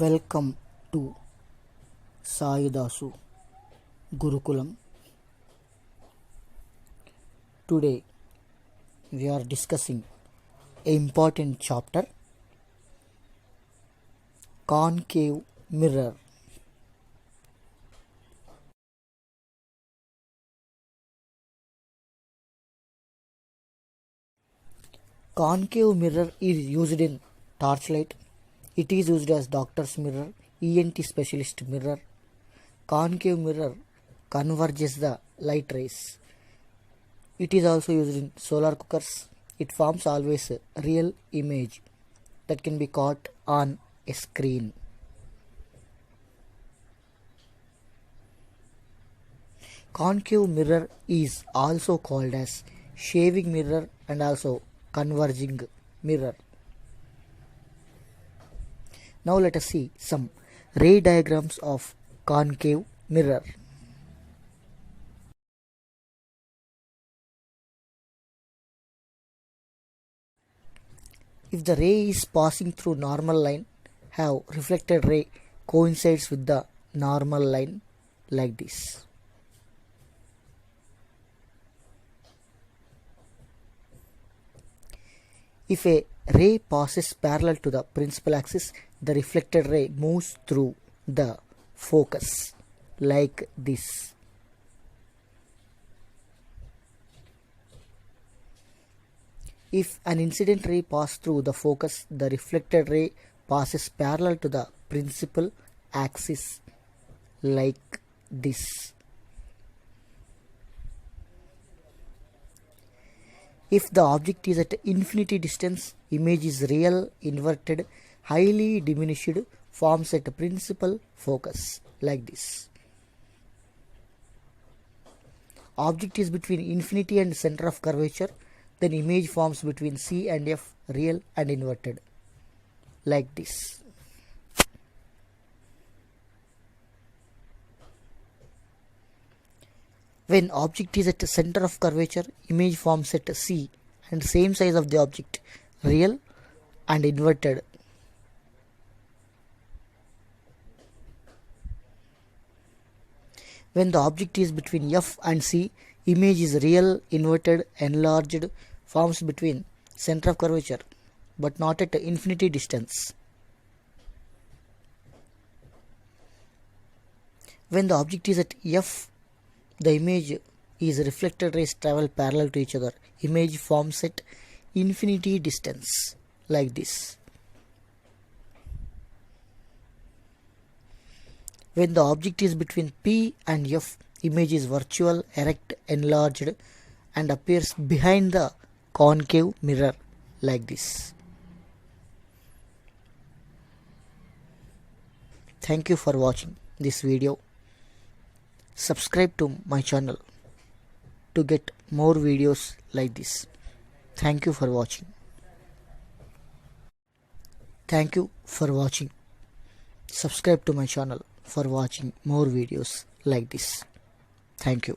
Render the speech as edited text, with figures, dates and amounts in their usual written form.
Welcome to Saidasu Gurukulam. Today we are discussing an important chapter, concave mirror. Concave mirror is used in torchlight. It is used as doctor's mirror, ENT specialist mirror. Concave mirror converges the light rays. It is also used in solar cookers. It forms always a real image that can be caught on a screen. Concave mirror is also called as shaving mirror and also converging mirror. Now let us see some ray diagrams of concave mirror. If the ray is passing through normal line, have reflected ray coincides with the normal line like this. If a ray passes parallel to the principal axis, the reflected ray moves through the focus like this. If an incident ray passes through the focus, the reflected ray passes parallel to the principal axis like this. If the object is at infinity distance, image is real, inverted, highly diminished, forms at principal focus like this. Object is between infinity and center of curvature, then image forms between C and F, real and inverted like this. When object is at the center of curvature, image forms at C and same size of the object, real and inverted. When the object is between F and C, image is real, inverted, enlarged, forms between center of curvature but not at infinity distance. When the object is at F, the image is reflected rays travel parallel to each other. Image forms at infinity distance like this. When the object is between P and F, image is virtual, erect, enlarged and appears behind the concave mirror like this. Thank you for watching this video. Subscribe to my channel to get more videos like this. Thank you for watching. Thank you for watching. Subscribe to my channel for watching more videos like this. Thank you.